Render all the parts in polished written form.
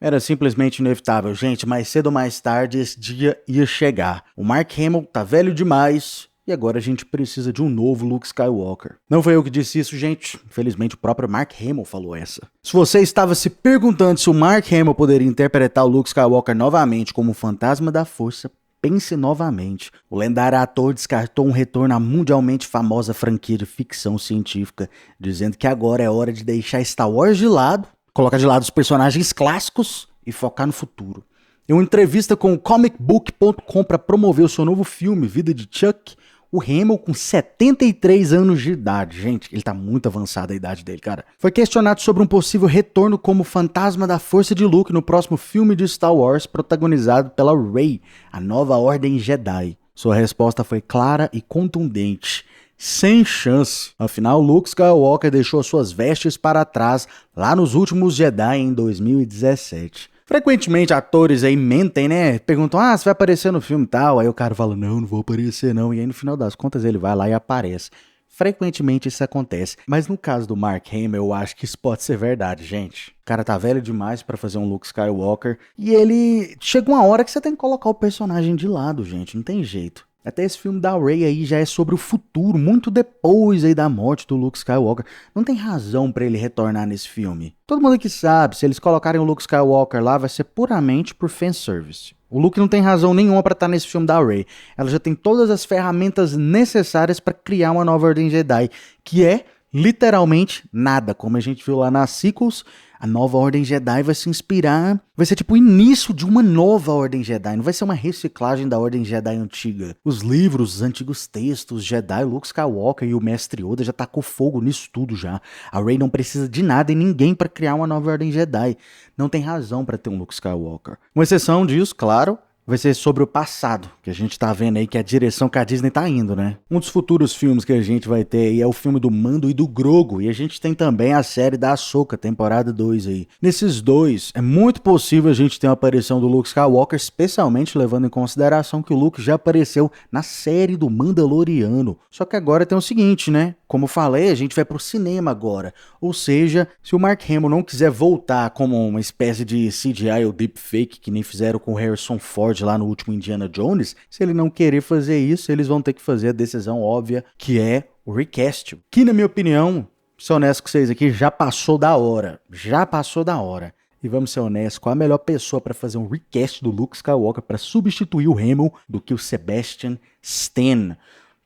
Era simplesmente inevitável, gente, mais cedo ou mais tarde esse dia ia chegar. O Mark Hamill tá velho demais e agora a gente precisa de um novo Luke Skywalker. Não foi eu que disse isso, gente. Infelizmente o próprio Mark Hamill falou essa. Se você estava se perguntando se o Mark Hamill poderia interpretar o Luke Skywalker novamente como um fantasma da força, pense novamente. O lendário ator descartou um retorno à mundialmente famosa franquia de ficção científica, dizendo que agora é hora de deixar Star Wars de lado, colocar de lado os personagens clássicos e focar no futuro. Em uma entrevista com o comicbook.com para promover o seu novo filme, Vida de Chuck, o Hamill, com 73 anos de idade, gente, ele tá muito avançado a idade dele, cara, foi questionado sobre um possível retorno como fantasma da força de Luke no próximo filme de Star Wars, protagonizado pela Rey, a nova Ordem Jedi. Sua resposta foi clara e contundente. Sem chance. Afinal, Luke Skywalker deixou suas vestes para trás lá nos Últimos Jedi em 2017. Frequentemente atores aí mentem, né? Perguntam, você vai aparecer no filme e tal. Aí o cara fala, não vou aparecer não. E aí no final das contas ele vai lá e aparece. Frequentemente isso acontece. Mas no caso do Mark Hamill, eu acho que isso pode ser verdade, gente. O cara tá velho demais pra fazer um Luke Skywalker. E ele... chega uma hora que você tem que colocar o personagem de lado, gente. Não tem jeito. Até esse filme da Rey aí já é sobre o futuro, muito depois aí da morte do Luke Skywalker. Não tem razão pra ele retornar nesse filme. Todo mundo aqui sabe, se eles colocarem o Luke Skywalker lá, vai ser puramente por fanservice. O Luke não tem razão nenhuma pra estar nesse filme da Rey. Ela já tem todas as ferramentas necessárias pra criar uma nova Ordem Jedi, que é literalmente nada, como a gente viu lá nas sequels. A nova Ordem Jedi vai se inspirar, vai ser tipo o início de uma nova Ordem Jedi, não vai ser uma reciclagem da Ordem Jedi antiga. Os livros, os antigos textos, Jedi, Luke Skywalker e o Mestre Yoda já tacou fogo nisso tudo já. A Rey não precisa de nada e ninguém para criar uma nova Ordem Jedi. Não tem razão para ter um Luke Skywalker. Uma exceção disso, claro, vai ser sobre o passado, que a gente tá vendo aí que é a direção que a Disney tá indo, né? Um dos futuros filmes que a gente vai ter aí é o filme do Mando e do Grogu, e a gente tem também a série da Ahsoka, temporada 2 aí. Nesses dois, é muito possível a gente ter uma aparição do Luke Skywalker, especialmente levando em consideração que o Luke já apareceu na série do Mandaloriano. Só que agora tem o seguinte, né? Como eu falei, a gente vai pro cinema agora. Ou seja, se o Mark Hamill não quiser voltar como uma espécie de CGI ou deepfake, que nem fizeram com o Harrison Ford lá no último Indiana Jones, se ele não querer fazer isso, eles vão ter que fazer a decisão óbvia, que é o recast. Que, na minha opinião, ser honesto com vocês aqui, já passou da hora. Já passou da hora. E vamos ser honestos, qual a melhor pessoa para fazer um recast do Luke Skywalker para substituir o Hamill do que o Sebastian Stan?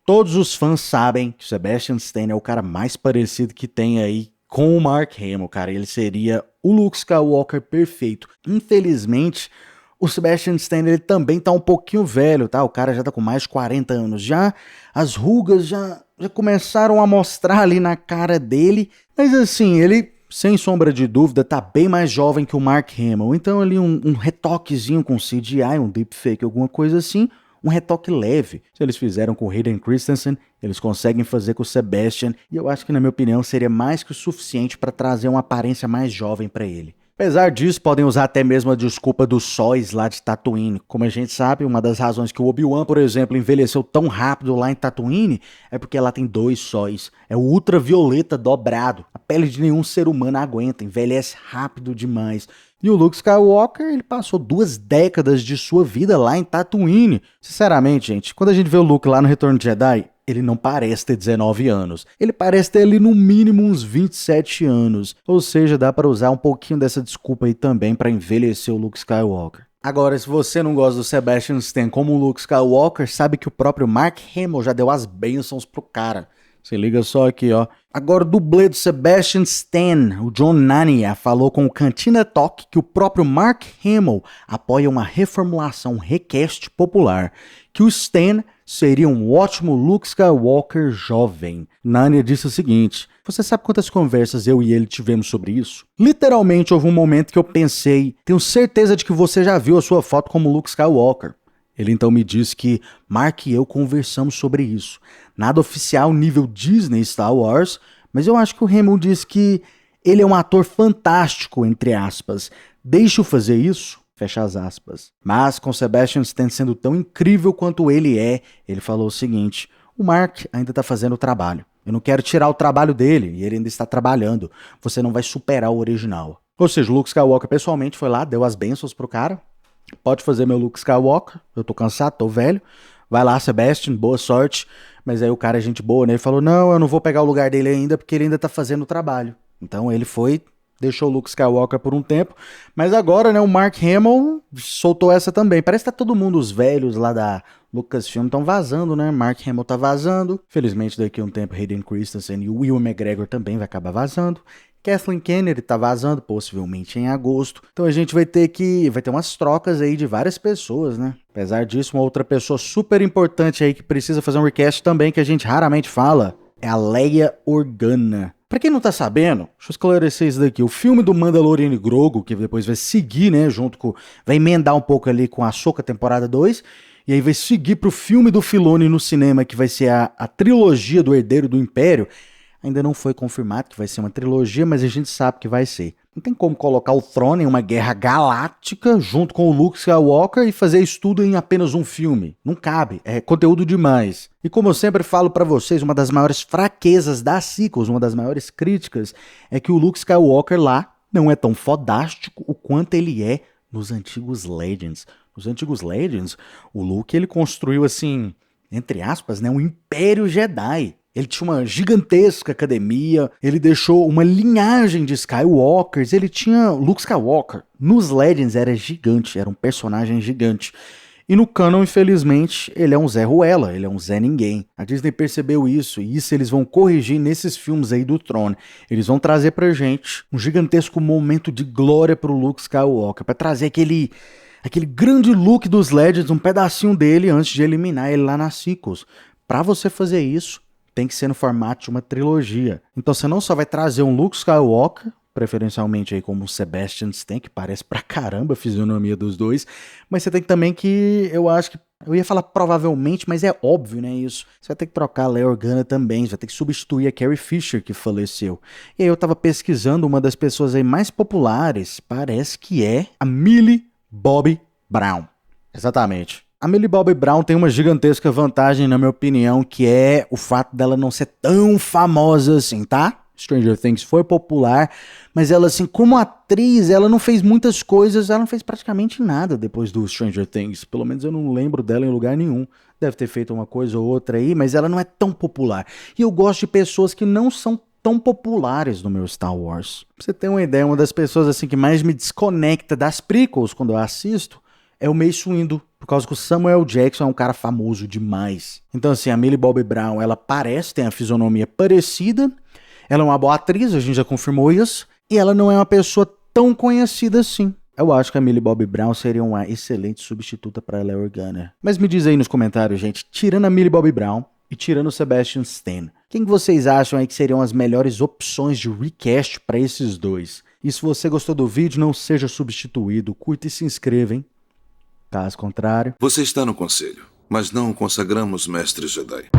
Todos os fãs sabem que o Sebastian Stan é o cara mais parecido que tem aí com o Mark Hamill, cara. Ele seria o Luke Skywalker perfeito. Infelizmente, o Sebastian Stan ele também tá um pouquinho velho, tá? O cara já tá com mais de 40 anos já. As rugas já começaram a mostrar ali na cara dele. Mas assim, ele, sem sombra de dúvida, tá bem mais jovem que o Mark Hamill. Então ali um retoquezinho com CGI, um deepfake, alguma coisa assim. Um retoque leve. Se eles fizeram com o Hayden Christensen, eles conseguem fazer com o Sebastian. E eu acho que, na minha opinião, seria mais que o suficiente para trazer uma aparência mais jovem para ele. Apesar disso, podem usar até mesmo a desculpa dos sóis lá de Tatooine. Como a gente sabe, uma das razões que o Obi-Wan, por exemplo, envelheceu tão rápido lá em Tatooine é porque lá tem 2 sóis. É o ultravioleta dobrado. A pele de nenhum ser humano aguenta, envelhece rápido demais. E o Luke Skywalker, ele passou 2 décadas de sua vida lá em Tatooine. Sinceramente, gente, quando a gente vê o Luke lá no Retorno de Jedi, ele não parece ter 19 anos. Ele parece ter ali no mínimo uns 27 anos. Ou seja, dá pra usar um pouquinho dessa desculpa aí também pra envelhecer o Luke Skywalker. Agora, se você não gosta do Sebastian Stan como o Luke Skywalker, sabe que o próprio Mark Hamill já deu as bênçãos pro cara. Se liga só aqui, ó. Agora o dublê do Sebastian Stan, o John Nania, falou com o Cantina Talk que o próprio Mark Hamill apoia uma reformulação, um recast popular, que o Stan seria um ótimo Luke Skywalker jovem. Nania disse o seguinte: você sabe quantas conversas eu e ele tivemos sobre isso? Literalmente houve um momento que eu pensei, tenho certeza de que você já viu a sua foto como Luke Skywalker. Ele então me disse que Mark e eu conversamos sobre isso. Nada oficial nível Disney Star Wars, mas eu acho que o Hamill disse que ele é um ator fantástico, entre aspas. Deixa-o fazer isso? Fecha as aspas. Mas com Sebastian Stan sendo tão incrível quanto ele é, ele falou o seguinte: o Mark ainda está fazendo o trabalho. Eu não quero tirar o trabalho dele, e ele ainda está trabalhando. Você não vai superar o original. Ou seja, o Luke Skywalker pessoalmente foi lá, deu as bênçãos pro cara. Pode fazer meu Luke Skywalker, eu tô cansado, tô velho. Vai lá, Sebastian, boa sorte. Mas aí o cara é gente boa, né? Ele falou, não, eu não vou pegar o lugar dele ainda, porque ele ainda tá fazendo o trabalho. Então ele foi, deixou o Luke Skywalker por um tempo. Mas agora, né, o Mark Hamill soltou essa também. Parece que tá todo mundo, os velhos lá da Lucasfilm, estão vazando, né? Mark Hamill tá vazando. Felizmente, daqui a um tempo, Hayden Christensen e o Ewan McGregor também vai acabar vazando. Kathleen Kennedy tá vazando, possivelmente em agosto. Então a gente vai ter umas trocas aí de várias pessoas, né? Apesar disso, uma outra pessoa super importante aí que precisa fazer um recast também, que a gente raramente fala, é a Leia Organa. Pra quem não tá sabendo, deixa eu esclarecer isso daqui. O filme do Mandalorian e Grogu, que depois vai seguir, né, vai emendar um pouco ali com a Ahsoka temporada 2, e aí vai seguir pro filme do Filoni no cinema, que vai ser a trilogia do Herdeiro do Império. Ainda não foi confirmado que vai ser uma trilogia, mas a gente sabe que vai ser. Não tem como colocar o Throne em uma guerra galáctica junto com o Luke Skywalker e fazer isso tudo em apenas um filme. Não cabe, é conteúdo demais. E como eu sempre falo pra vocês, uma das maiores fraquezas das sequels, uma das maiores críticas, é que o Luke Skywalker lá não é tão fodástico o quanto ele é nos antigos Legends. Nos antigos Legends, o Luke ele construiu assim, entre aspas, né, um Império Jedi. Ele tinha uma gigantesca academia, ele deixou uma linhagem de Skywalkers, ele tinha Luke Skywalker. Nos Legends era gigante, era um personagem gigante. E no canon, infelizmente, ele é um Zé Ruela, ele é um Zé Ninguém. A Disney percebeu isso, e isso eles vão corrigir nesses filmes aí do Throne. Eles vão trazer pra gente um gigantesco momento de glória pro Luke Skywalker, pra trazer aquele grande Luke dos Legends, um pedacinho dele antes de eliminar ele lá nas sequels. Pra você fazer isso, tem que ser no formato de uma trilogia. Então você não só vai trazer um Luke Skywalker, preferencialmente aí como o Sebastian Stan, que parece pra caramba a fisionomia dos dois, mas você tem também que, eu acho que, eu ia falar provavelmente, mas é óbvio, né, isso. Você vai ter que trocar a Leia Organa também, você vai ter que substituir a Carrie Fisher, que faleceu. E aí eu tava pesquisando, uma das pessoas aí mais populares, parece que é a Millie Bobby Brown. Exatamente. A Millie Bobby Brown tem uma gigantesca vantagem, na minha opinião, que é o fato dela não ser tão famosa assim, tá? Stranger Things foi popular, mas ela, assim, como atriz, ela não fez muitas coisas, ela não fez praticamente nada depois do Stranger Things. Pelo menos eu não lembro dela em lugar nenhum. Deve ter feito uma coisa ou outra aí, mas ela não é tão popular. E eu gosto de pessoas que não são tão populares no meu Star Wars. Pra você ter uma ideia, uma das pessoas assim que mais me desconecta das prequels quando eu assisto é o Mace Windu, por causa que o Samuel Jackson é um cara famoso demais. Então assim, a Millie Bobby Brown, ela tem a fisionomia parecida, ela é uma boa atriz, a gente já confirmou isso, e ela não é uma pessoa tão conhecida assim. Eu acho que a Millie Bobby Brown seria uma excelente substituta para a Leia Organa. Mas me diz aí nos comentários, gente, tirando a Millie Bobby Brown e tirando o Sebastian Stan, quem que vocês acham aí que seriam as melhores opções de recast para esses dois? E se você gostou do vídeo, não seja substituído, curta e se inscreva, hein? Caso contrário... Você está no conselho, mas não o consagramos mestre Jedi.